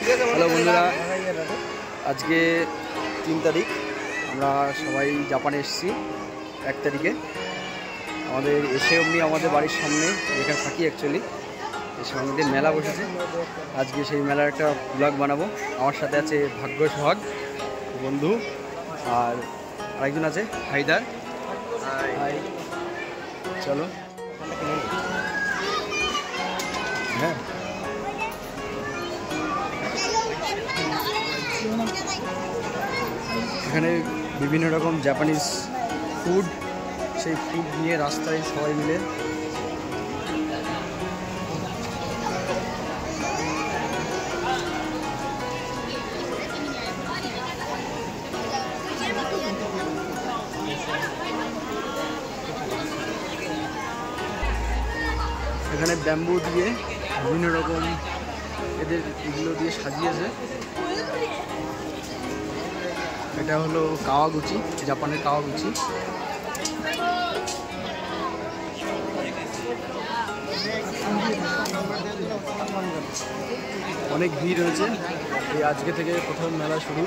Hello বন্ধুরা, আজকে 3 তারিখ। আমরা সবাই জাপানে এসেছি 1 তারিখে। আমাদের এসে অমনি আমাদের বাড়ির সামনে, যেখানে থাকি অ্যাকচুয়ালি, এসে আমাদের মেলা বসেছে। আজকে সেই মেলার একটা ব্লগ বানাবো। আমার সাথে আছে ভাগ্য সোহাগ বন্ধু, আর আরেকজন আছে হায়দার। হাই, চলো। হ্যাঁ, এখানে বিভিন্ন রকম জাপানিজ ফুড, সেই ফুড নিয়ে রাস্তায় সবাই মিলে এখানে ব্যাম্বু দিয়ে বিভিন্ন রকম এগুলো দিয়ে সাজিয়েছে। এটা হলো কাওয়াগুচি, জাপানের কাওয়াগুচি। অনেক ভিড় হয়েছে, এই আজকে থেকে প্রথম মেলা শুরু।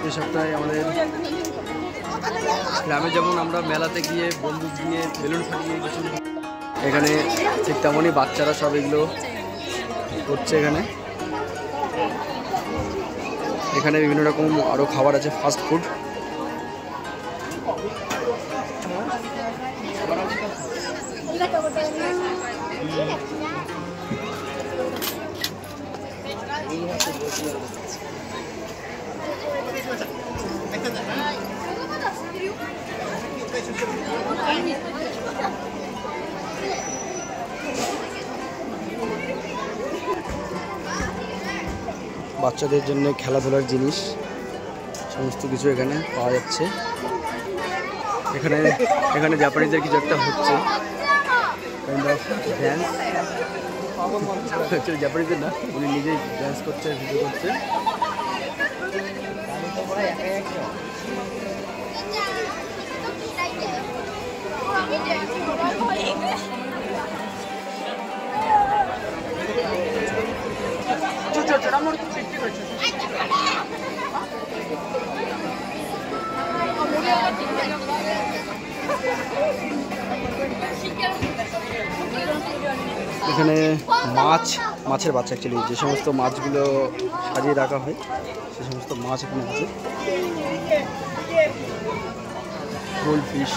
এই সপ্তাহে আমাদের গ্রামে যেমন আমরা মেলাতে গিয়ে বন্দুক দিয়ে বেলুন ফাটিয়ে কিছু, এখানে ঠিক তেমনই বাচ্চারা সব এগুলো করছে। এখানে বিভিন্ন রকম আরও খাবার আছে, ফাস্ট ফুড। বাচ্চাদের জন্য খেলাধুলার জিনিস সমস্ত কিছু এখানে পাওয়া যাচ্ছে। এখানে জাপানিজদের কিছু একটা হচ্ছে, ড্যান্স। জাপানিজদের না, উনি নিজেই ড্যান্স করছে, ভিডিও করছে। এখানে মাছের বাচ্চা, অ্যাকচুয়ালি যে সমস্ত মাছগুলো সাজিয়ে রাখা হয় সে সমস্ত মাছ এখানে আছে। গোল্ড ফিশ,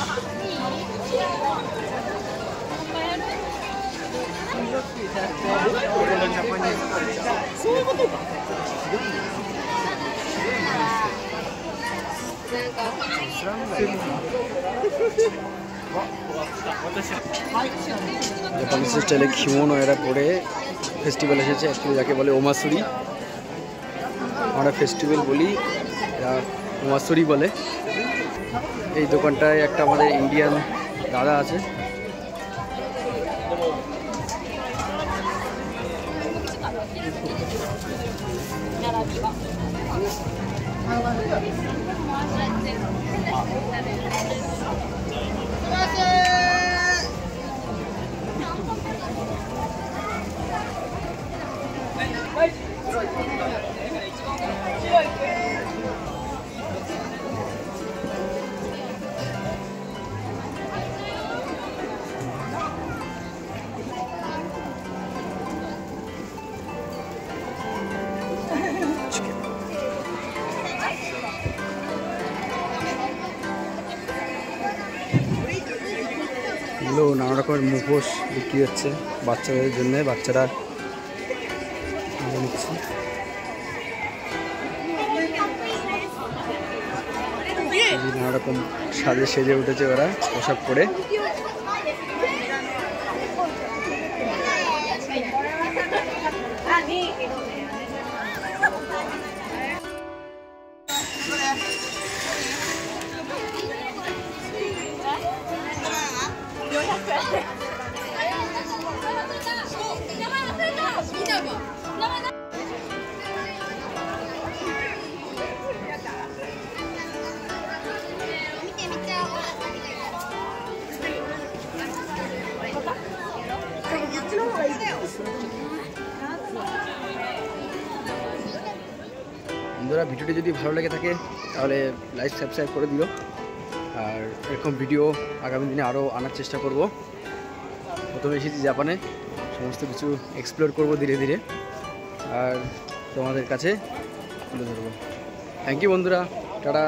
জাপানিজ স্টাইলে কিমোনো এরা পরে ফেস্টিভ্যাল এসেছে। অ্যাকচুয়ালি যাকে বলে ওমাসুরি, আমরা ফেস্টিভ্যাল বলি, এরা ওমাসুরি বলে। এই দোকানটায় একটা আমাদের ইন্ডিয়ান দাদা আছে। এগুলো নানা রকমের মুখোশ বিক্রি হচ্ছে বাচ্চাদের জন্য, বাচ্চারা নিচ্ছে। নানা রকম সাজে সেজে উঠেছে ওরা পোশাক পরে। বন্ধুরা ভিডিওটি যদি ভালো লেগে থাকে তাহলে লাইক সাবস্ক্রাইব করে দিও। আর এরকম ভিডিও আগামী দিনে আরও আনার চেষ্টা করব। প্রথমে এসেছি জাপানে, সমস্ত কিছু এক্সপ্লোর করব ধীরে ধীরে আর তোমাদের কাছে তুলে ধরবো। থ্যাংক ইউ বন্ধুরা, টাটা।